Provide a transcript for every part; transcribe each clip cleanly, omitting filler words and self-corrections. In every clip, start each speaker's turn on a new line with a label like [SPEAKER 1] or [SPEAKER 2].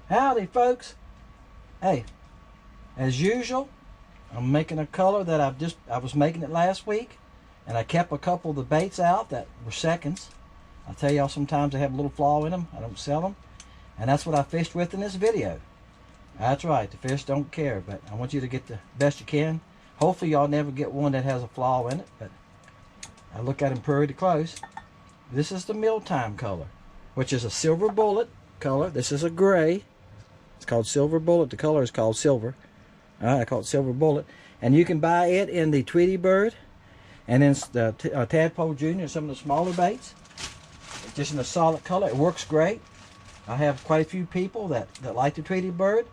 [SPEAKER 1] Howdy folks. Hey, as usual, I'm making a color that I was making it last week, and I kept a couple of the baits out that were seconds. I tell y'all, sometimes they have a little flaw in them. I don't sell them, and that's what I fished with in this video. That's right, the fish don't care, but I want you to get the best you can. Hopefully y'all never get one that has a flaw in it, but I look at them pretty close. This is the mealtime color, which is a silver bullet color. This is a gray. It's called silver bullet. The color is called silver. I call it silver bullet. And you can buy it in the Tweety Bird, and then the Tadpole Junior, some of the smaller baits. It's just in a solid color. It works great. I have quite a few people that like the Tweety Bird.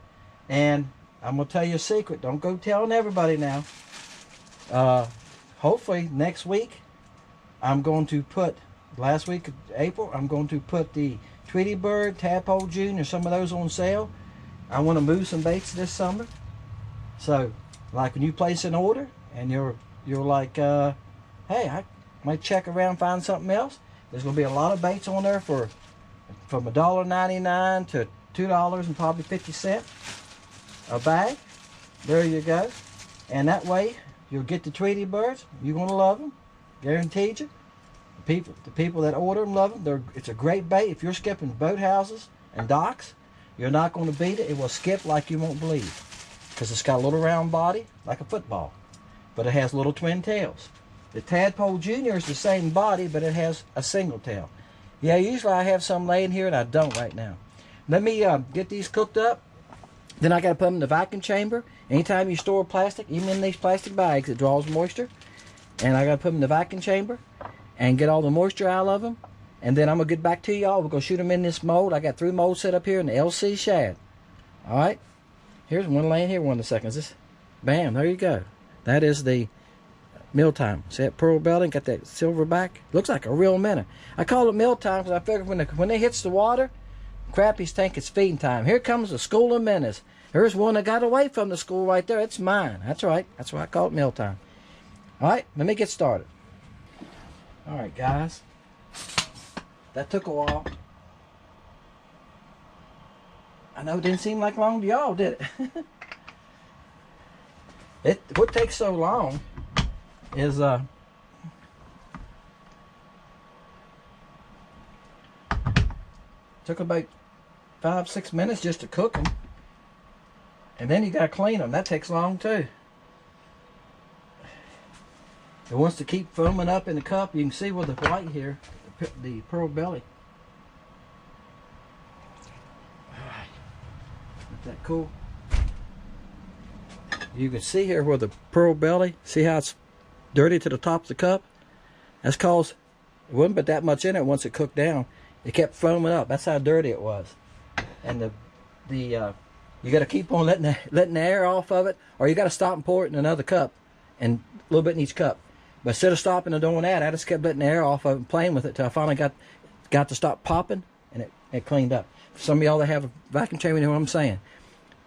[SPEAKER 1] And I'm going to tell you a secret. Don't go telling everybody now. Hopefully next week, I'm going to put, last week of April, I'm going to put the Tweety Bird, Tadpole Junior, some of those on sale. I want to move some baits this summer. So, like when you place an order and you're like, hey, I might check around, find something else. There's going to be a lot of baits on there from $1.99 to $2 and probably 50 cents a bag. There you go. And that way you'll get the Tweety Birds. You're going to love them, guaranteed you. The people that order them love them. It's a great bait. If you're skipping boathouses and docks, you're not going to beat it. It will skip like you won't believe, because it's got a little round body like a football, but it has little twin tails. The Tadpole Junior is the same body, but it has a single tail. Yeah, usually I have some laying here, and I don't right now. Let me get these cooked up. Then I got to put them in the vacuum chamber. Anytime you store plastic, even in these plastic bags, it draws moisture. And I got to put them in the vacuum chamber and get all the moisture out of them. And then I'm going to get back to y'all. We're going to shoot them in this mold. I got 3 molds set up here in the LC Shad. Alright. Here's one laying here. 1 second. This, bam, there you go. That is the mealtime. See that pearl belly? Got that silver back? Looks like a real minnow. I call it mealtime because I figure when it hits the water, crappies think it's feeding time. Here comes the school of minnows. There's one that got away from the school right there. It's mine. That's right. That's why I call it mealtime. Alright, let me get started. Alright, guys. That took a while. I know it didn't seem like long to y'all, did it? What takes so long is took about 5-6 minutes just to cook them, and then you gotta clean them. That takes long too. It wants to keep foaming up in the cup. You can see with the white here, the pearl belly. Isn't that cool? You can see here where the pearl belly, see how it's dirty to the top of the cup? That's cause it wasn't but that much in it once it cooked down. It kept foaming up. That's how dirty it was. And you got to keep on letting the air off of it, or you got to stop and pour it in another cup, and a little bit in each cup. But instead of stopping and doing that, I just kept letting the air off of it and playing with it till I finally got to stop popping, and it cleaned up. For some of y'all that have a vacuum chamber, you know what I'm saying.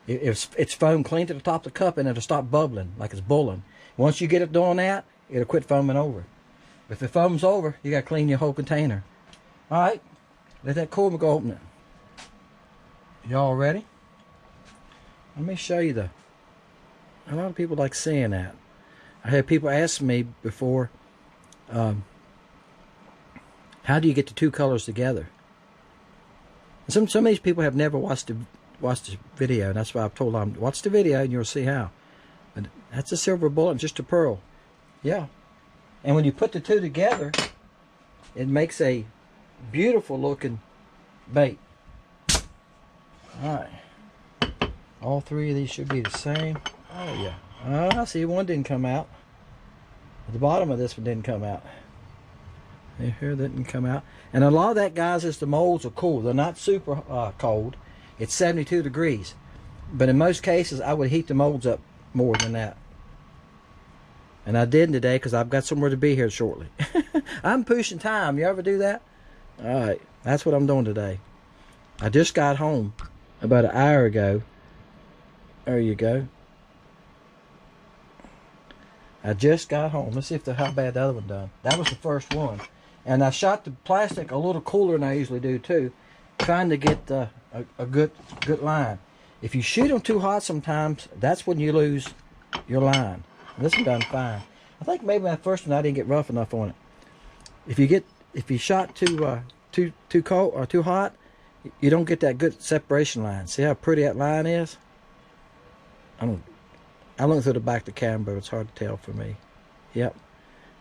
[SPEAKER 1] It's foam clean to the top of the cup, and it'll stop bubbling like it's boiling. Once you get it doing that, it'll quit foaming over. If it foams over, you got to clean your whole container. All right, let that cool. We'll go open it. Y'all ready? Let me show you a lot of people like seeing that. I had people ask me before, how do you get the 2 colors together? Some of these people have never watched the video, and that's why I've told them, watch the video and you'll see how. But that's a silver bullet, just a pearl. Yeah. And when you put the 2 together, it makes a beautiful looking bait. Alright. All 3 of these should be the same. Oh yeah. I see one didn't come out. The bottom of this one didn't come out. Here didn't come out. And a lot of that, guys, is the molds are cool. They're not super cold. It's 72 degrees. But in most cases, I would heat the molds up more than that. And I didn't today because I've got somewhere to be here shortly. I'm pushing time. You ever do that? Alright, that's what I'm doing today. I just got home about an hour ago. There you go. I just got home. Let's see how bad the other one done. That was the first one. And I shot the plastic a little cooler than I usually do too, trying to get a good line. If you shoot them too hot sometimes, that's when you lose your line. And this one done fine. I think maybe my first one I didn't get rough enough on it. If you shot too cold or too hot, you don't get that good separation line. See how pretty that line is? I looked through the back of the camera, but it's hard to tell for me. Yep.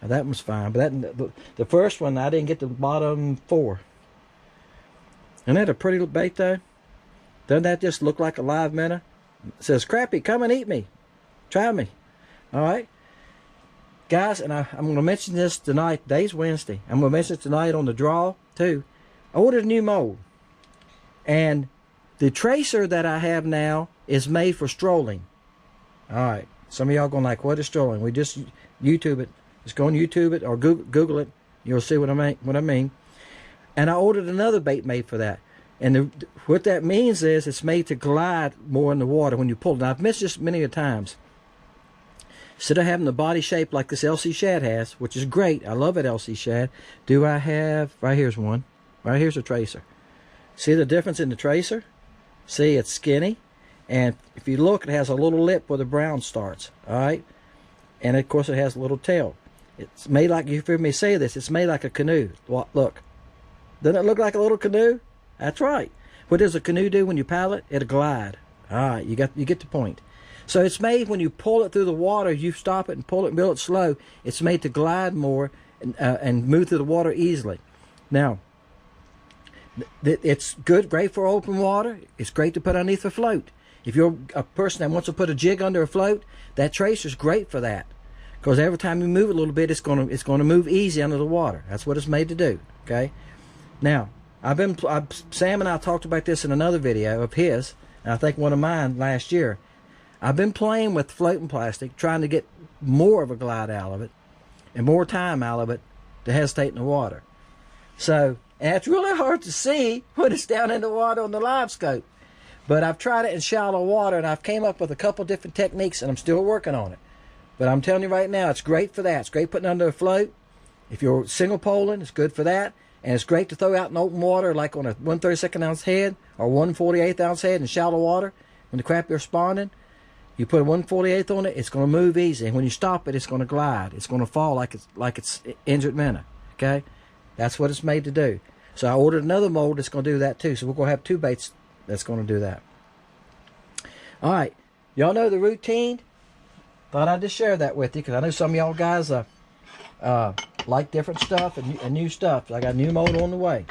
[SPEAKER 1] Now that one's fine. But the first one, I didn't get the bottom 4. Isn't that a pretty bait, though? Doesn't that just look like a live minnow? It says, Crappie, come and eat me. Try me. All right? Guys, and I'm going to mention this tonight. Today's Wednesday. I'm going to mention it tonight on the draw, too. I ordered a new mold. And the tracer that I have now is made for strolling. All right. Some of y'all going like, what is strolling? We just YouTube it. Just go on YouTube it or Google it. You'll see what I mean. And I ordered another bait made for that. And what that means is it's made to glide more in the water when you pull it. Now, I've mentioned this many a times. Instead of having the body shape like this LC Shad has, which is great. I love it, LC Shad. Do I have... Right here's one. Right here's a tracer. See the difference in the tracer? See, it's skinny. And if you look, it has a little lip where the brown starts. All right? And, of course, it has a little tail. It's made like... You've heard me say this. It's made like a canoe. Look. Doesn't it look like a little canoe? That's right. What does a canoe do when you paddle it? It'll glide. All right, you get the point. So it's made when you pull it through the water, you stop it and pull it and build it slow. It's made to glide more and move through the water easily. Now, it's great for open water. It's great to put underneath a float. If you're a person that wants to put a jig under a float, that tracer's great for that. Because every time you move it a little bit, it's going to move easy under the water. That's what it's made to do. Okay. Now, Sam and I talked about this in another video of his, and I think one of mine last year. I've been playing with floating plastic, trying to get more of a glide out of it, and more time out of it to hesitate in the water. So, and it's really hard to see when it's down in the water on the live scope. But I've tried it in shallow water, and I've came up with a couple different techniques, and I'm still working on it. But I'm telling you right now, it's great for that. It's great putting under a float. If you're single poling, it's good for that. And it's great to throw out in open water, like on a 1/32 ounce head or 1/48 ounce head in shallow water. When the crappie are spawning, you put a 1/48 on it, it's going to move easy. And when you stop it, it's going to glide. It's going to fall like it's injured minnow. Okay, that's what it's made to do. So I ordered another mold that's going to do that too. So we're going to have 2 baits that's going to do that. All right, y'all know the routine. Thought I'd just share that with you because I know some of y'all guys like different stuff and new stuff. I got a new mold on the way,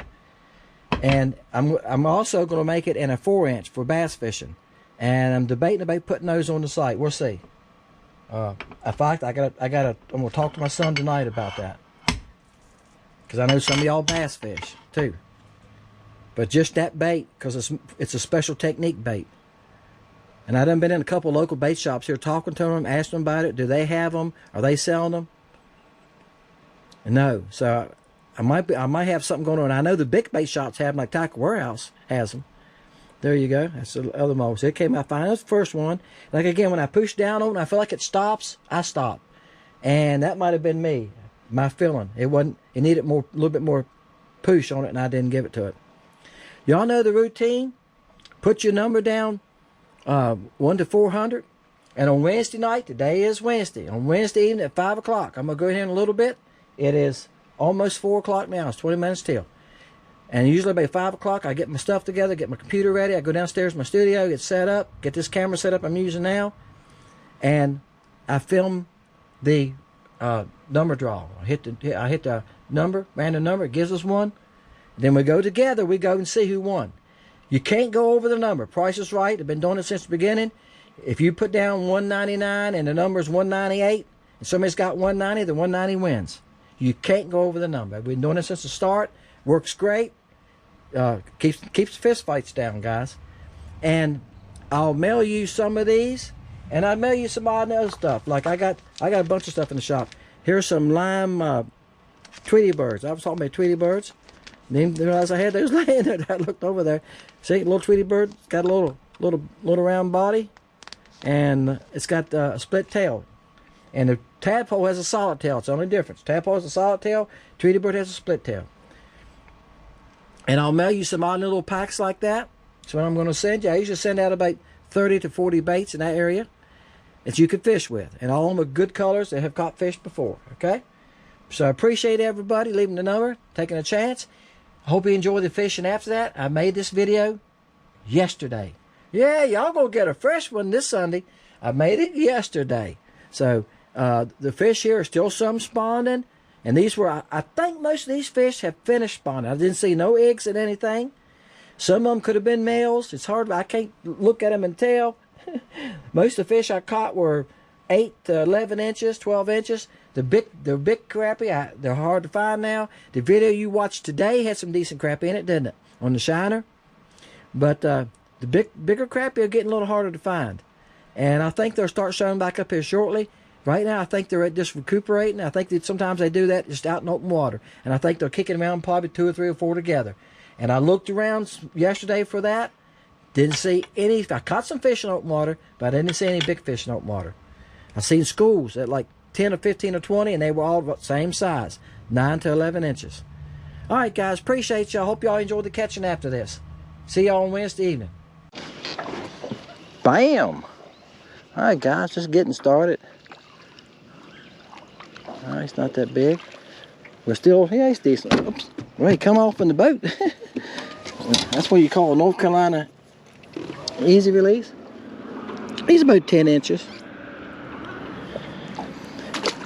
[SPEAKER 1] and I'm also going to make it in a 4-inch for bass fishing, and I'm debating about putting those on the site. We'll see. In fact, I'm going to talk to my son tonight about that because I know some of y'all bass fish too. But just that bait, because it's a special technique bait. And I done been in a couple local bait shops here talking to them, asking them about it. Do they have them? Are they selling them? No. So I might have something going on. I know the big bait shops have them, like Tackle Warehouse has them. There you go. That's the other mold. So it came out fine. That's the first one. Like again, when I push down on it, I feel like it stops, I stop. And that might have been me, my feeling. It needed a little bit more push on it, and I didn't give it to it. Y'all know the routine. Put your number down, 1 to 400. And on Wednesday night, today is Wednesday. On Wednesday evening at 5 o'clock, I'm going to go here in a little bit. It is almost 4 o'clock now. It's 20 minutes till. And usually by 5 o'clock, I get my stuff together, get my computer ready. I go downstairs to my studio, get set up, get this camera set up I'm using now. And I film the number draw. I hit the number, random number. It gives us one. Then we go together. We go and see who won. You can't go over the number. Price is Right. I've been doing it since the beginning. If you put down 199 and the number is 198, and somebody's got 190, the 190 wins. You can't go over the number. I've been doing it since the start. Works great. Keeps fist fights down, guys. And I'll mail you some of these, and I'll mail you some other stuff. Like I got a bunch of stuff in the shop. Here's some lime Tweety birds. I was talking about Tweety birds. Didn't realize I had those laying there. I looked over there. See, little Tweety bird. Got a little round body, and it's got a split tail. And the tadpole has a solid tail. It's the only difference. Tadpole has a solid tail. Tweety bird has a split tail. And I'll mail you some odd little packs like that. That's what I'm going to send you. I usually send out about 30 to 40 baits in that area that you can fish with. And all of them are good colors that have caught fish before. Okay? So I appreciate everybody leaving the number, taking a chance. I hope you enjoy the fishing after that. I made this video yesterday. Yeah, y'all gonna get a fresh one this Sunday. I made it yesterday. So the fish here are still some spawning. And these were, I think most of these fish have finished spawning. I didn't see no eggs in anything. Some of them could have been males. It's hard, I can't look at them and tell. Most of the fish I caught were 8 to 11 inches, 12 inches. The big crappie, they're hard to find now. The video you watched today had some decent crappie in it, didn't it? On the shiner. But the bigger crappie are getting a little harder to find. And I think they'll start showing back up here shortly. Right now, I think they're just recuperating. I think that sometimes they do that just out in open water. And I think they're kicking around probably 2 or 3 or 4 together. And I looked around yesterday for that. Didn't see any. I caught some fish in open water, but I didn't see any big fish in open water. I seen schools at like 10 or 15 or 20, and they were all the same size, 9 to 11 inches. All right, guys, appreciate y'all. Hope y'all enjoyed the catching after this. See y'all on Wednesday evening. Bam! All right, guys, just getting started. All right, it's not that big. We're still, yeah, it's decent. Oops, ready to come off in the boat. That's what you call a North Carolina easy release. He's about 10 inches.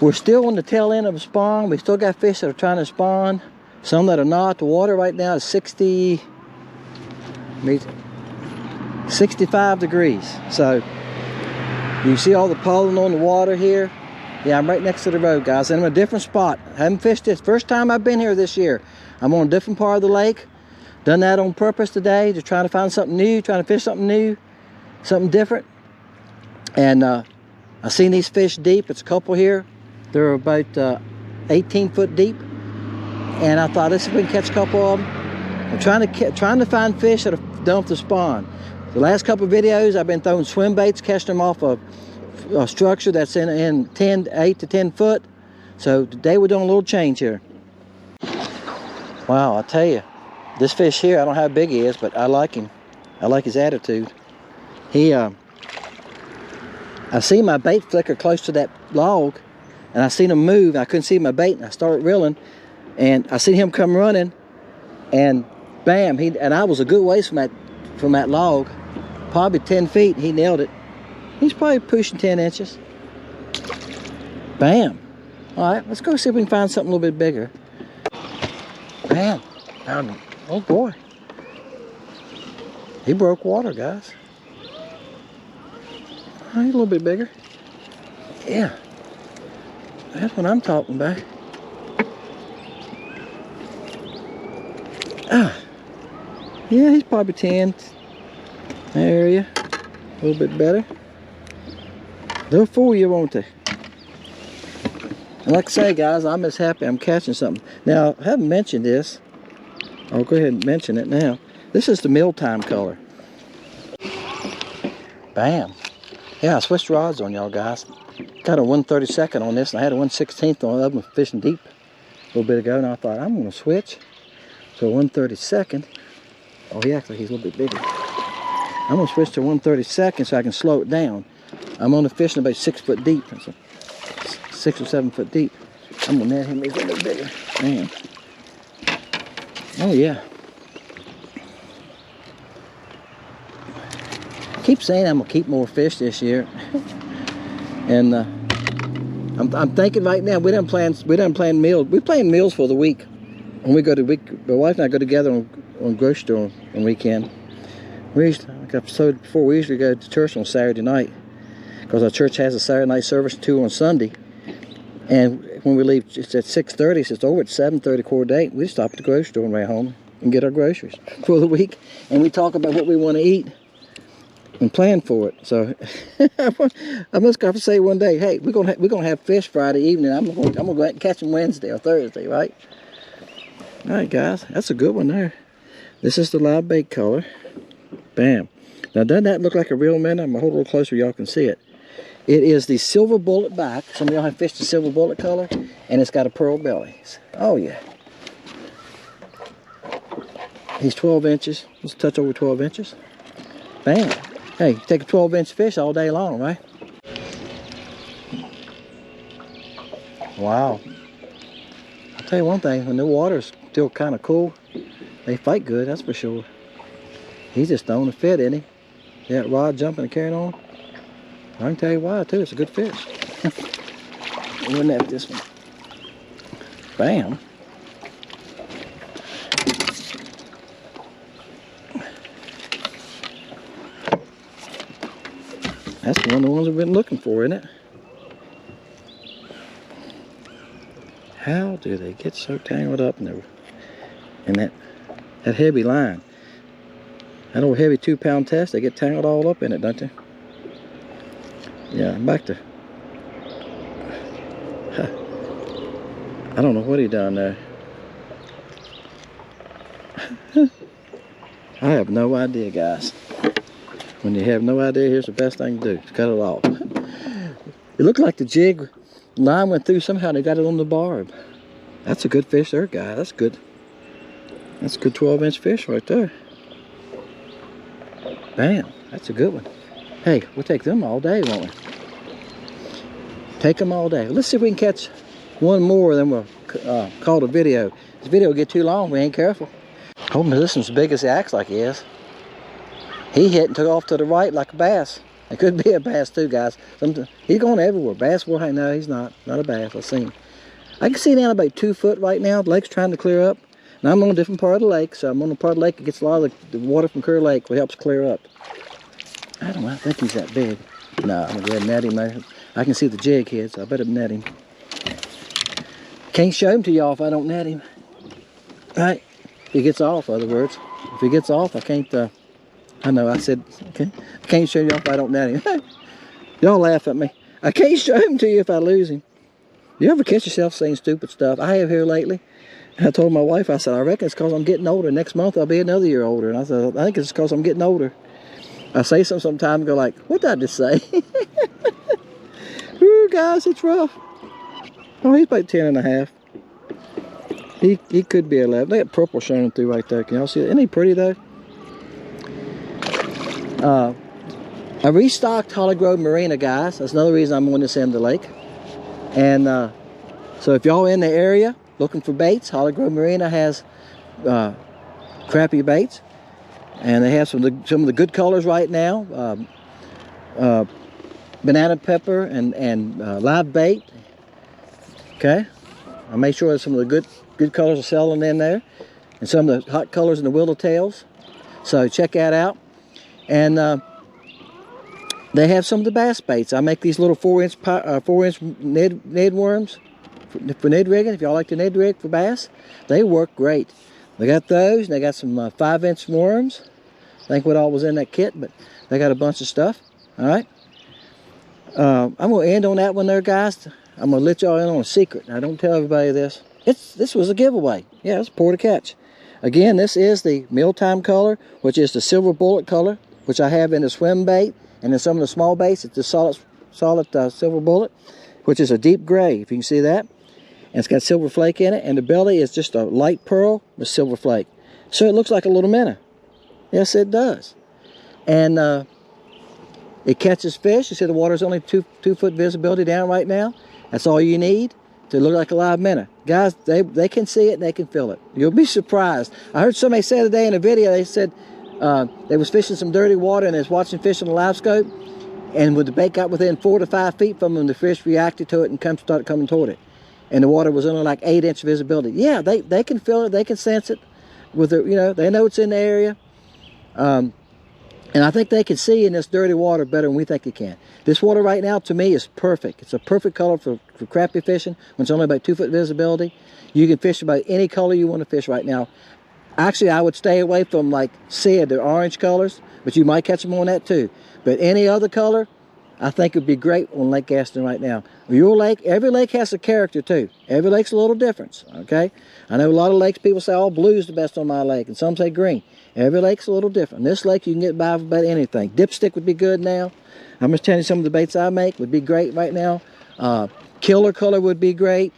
[SPEAKER 1] We're still on the tail end of a spawn. We still got fish that are trying to spawn. Some that are not. The water right now is 65 degrees. So you see all the pollen on the water here. Yeah, I'm right next to the road, guys. And I'm in a different spot. I haven't fished this. First time I've been here this year. I'm on a different part of the lake. Done that on purpose today. Just trying to find something new. Trying to fish something new. Something different. And I've seen these fish deep. It's a couple here. They're about 18 foot deep. And I thought, let's see if we can catch a couple of them. I'm trying to find fish that are done with the spawn. The last couple of videos, I've been throwing swim baits, catching them off of a structure that's in 8 to 10 foot. So today we're doing a little change here. Wow, I tell you, this fish here, I don't know how big he is, but I like him. I like his attitude. I seen my bait flicker close to that log, and I seen him move. I couldn't see my bait, and I started reeling, and I seen him come running, and bam! And I was a good ways from that log, probably 10 feet. He nailed it. He's probably pushing 10 inches. Bam! All right, let's go see if we can find something a little bit bigger. Bam! Oh boy! He broke water, guys. All right, a little bit bigger. Yeah. That's what I'm talking about. Yeah, he's probably 10. That area. A little bit better. They'll fool you, won't they? And like I say, guys, I'm just happy I'm catching something. Now, I haven't mentioned this. I'll go ahead and mention it now. This is the mealtime color. Bam. Yeah, I switched rods on y'all, guys. Got a 1/32 on this, and I had a 1/16 on the other one fishing deep a little bit ago, and I thought, I'm going to switch to a 1/32. Oh, he's a little bit bigger. I'm going to switch to 1/32 so I can slow it down. I'm only fishing about 6 foot deep. So 6 or 7 foot deep. I'm going to net him a little bit bigger. Man. Oh, yeah. I keep saying I'm going to keep more fish this year. And I'm thinking right now, we done plan meals. We plan meals for the week. When we go to my wife and I go together on grocery store on weekend. Like I've said before, we usually go to church on Saturday night because our church has a Saturday night service too on Sunday. And when we leave, it's at 6:30, so it's over at 7:30, 8. We stop at the grocery store and run home and get our groceries for the week. And we talk about what we want to eat and plan for it. So I must have to say one day, hey, we're gonna have fish Friday evening. I'm gonna go out and catch them Wednesday or Thursday, right? All right, guys, that's a good one there. This is the live bait color. Bam. Now, doesn't that look like a real minnow? I'm gonna hold a little closer, y'all can see it. It is the silver bullet back. Some of y'all have fished the silver bullet color, and it's got a pearl belly. Oh yeah. He's 12 inches. Just a touch over 12 inches. Bam. Hey, you take a 12-inch fish all day long, right? Wow. I'll tell you one thing, when the water's still kind of cool, they fight good, that's for sure. He's just throwing a fit, isn't he? That rod jumping and carrying on. I can tell you why, too. It's a good fish. Wouldn't have this one. Bam. That's one of the ones we've been looking for, isn't it? How do they get so tangled up in that heavy line? That old heavy 2-pound test, they get tangled all up in it, don't they? Yeah, back to... I don't know what he done there. I have no idea, guys. When you have no idea, here's the best thing to do. Cut it off. It looked like the jig line went through somehow and they got it on the barb. That's a good fish there, guy. That's good. That's a good 12-inch fish right there. Bam. That's a good one. Hey, we'll take them all day, won't we? Take them all day. Let's see if we can catch one more, then we'll call the video. This video will get too long if we ain't careful. Hoping this one's as big as he acts like he is. He hit and took off to the right like a bass. It could be a bass too, guys. He's going everywhere. Bass will hang. No, he's not. Not a bass. I've seen him. I can see down about 2 foot right now. The lake's trying to clear up. Now I'm on a different part of the lake, so I'm on a part of the lake that gets a lot of the water from Clear Lake, which helps clear up. I don't think he's that big. No, I'm gonna go ahead and net him. I can see the jig here, so I better net him. Can't show him to y'all if I don't net him. Right? If he gets off, in other words. If he gets off, I can't. I know, I said, okay, I can't show y'all if I don't net him. Y'all laugh at me. I can't show him to you if I lose him. You ever catch yourself saying stupid stuff? I have here lately. And I told my wife, I said, I reckon it's because I'm getting older. Next month I'll be another year older. And I said, I think it's because I'm getting older. I say something sometimes and go like, what did I just say? Ooh, guys, it's rough. Oh, he's about 10 and a half. He could be 11. Look at purple shining through right there. Can y'all see it? Isn't he pretty though? I restocked Holly Grove Marina, guys. That's another reason I'm on this end of the lake. And so if y'all in the area looking for baits, Holly Grove Marina has Crappie baits, and they have some of the good colors right now. Banana pepper and live bait. Okay, I made sure that some of the good colors are selling in there, and some of the hot colors in the Willowtails. So check that out. And they have some of the bass baits. I make these little 4-inch Ned worms for Ned rigging. If y'all like to Ned rig for bass, they work great. They got those, and they got some 5-inch worms. I think what all was in that kit, but they got a bunch of stuff. All right. I'm going to end on that one there, guys. I'm going to let y'all in on a secret. Now, don't tell everybody this. This was a giveaway. Yeah, it's pour to catch. Again, this is the mealtime color, which is the silver bullet color, which I have in the swim bait, and in some of the small baits, it's the solid silver bullet, which is a deep gray, if you can see that. And it's got silver flake in it, and the belly is just a light pearl with silver flake. So it looks like a little minnow. Yes, it does. And it catches fish. You see the water's only 2 foot visibility down right now. That's all you need to look like a live minnow. Guys, they can see it and they can feel it. You'll be surprised. I heard somebody say today in a video, they said they was fishing some dirty water and they was watching fish on the live scope, and when the bait got within 4 to 5 feet from them, the fish reacted to it and started coming toward it. And the water was only like 8-inch visibility. Yeah, they can feel it, they can sense it. With the, you know, they know it's in the area. And I think they can see in this dirty water better than we think they can. This water right now, to me, is perfect. It's a perfect color for crappie fishing when it's only about 2 foot visibility. You can fish about any color you want to fish right now. Actually, I would stay away from, like, Sid, the orange colors, but you might catch them on that too. But any other color, I think it would be great on Lake Gaston right now. Your lake, every lake has a character too. Every lake's a little different, okay? I know a lot of lakes, people say, oh, blue's the best on my lake, and some say green. Every lake's a little different. This lake, you can get by with about anything. Dipstick would be good now. I'm just telling you some of the baits I make would be great right now. Killer color would be great.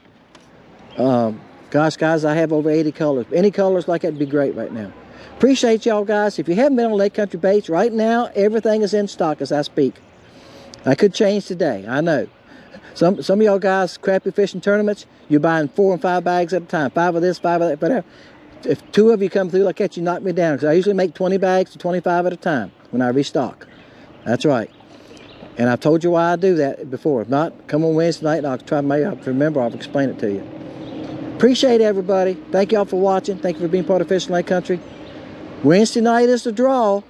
[SPEAKER 1] Gosh, guys, I have over 80 colors. Any colors like that would be great right now. Appreciate y'all, guys. If you haven't been on Lake Country Baits, right now, everything is in stock as I speak. I could change today, I know. Some of y'all guys, crappie fishing tournaments, you're buying 4 and 5 bags at a time. 5 of this, 5 of that, whatever. If 2 of you come through like that, you knock me down. Because I usually make 20 bags to 25 at a time when I restock. That's right. And I've told you why I do that before. If not, come on Wednesday night and I'll try to remember. I'll explain it to you. Appreciate everybody. Thank y'all for watching. Thank you for being part of Fishing Lake Country. Wednesday night is the draw.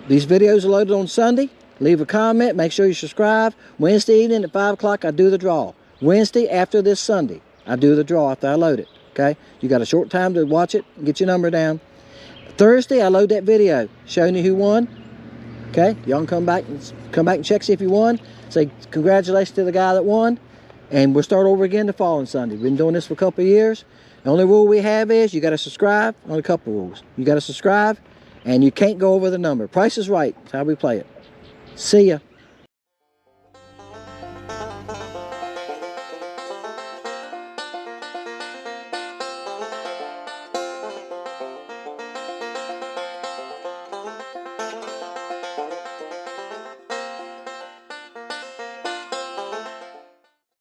[SPEAKER 1] These videos are loaded on Sunday. Leave a comment. Make sure you subscribe. Wednesday evening at 5 o'clock, I do the draw. Wednesday after this Sunday, I do the draw after I load it. Okay? You got a short time to watch it and get your number down. Thursday, I load that video showing you who won. Okay? Y'all can come back and check, see if you won. Say congratulations to the guy that won. And we'll start over again the following Sunday. We've been doing this for a couple of years. The only rule we have is you got to subscribe. Only a couple of rules. You got to subscribe, and you can't go over the number. Price is right. That's how we play it. See ya.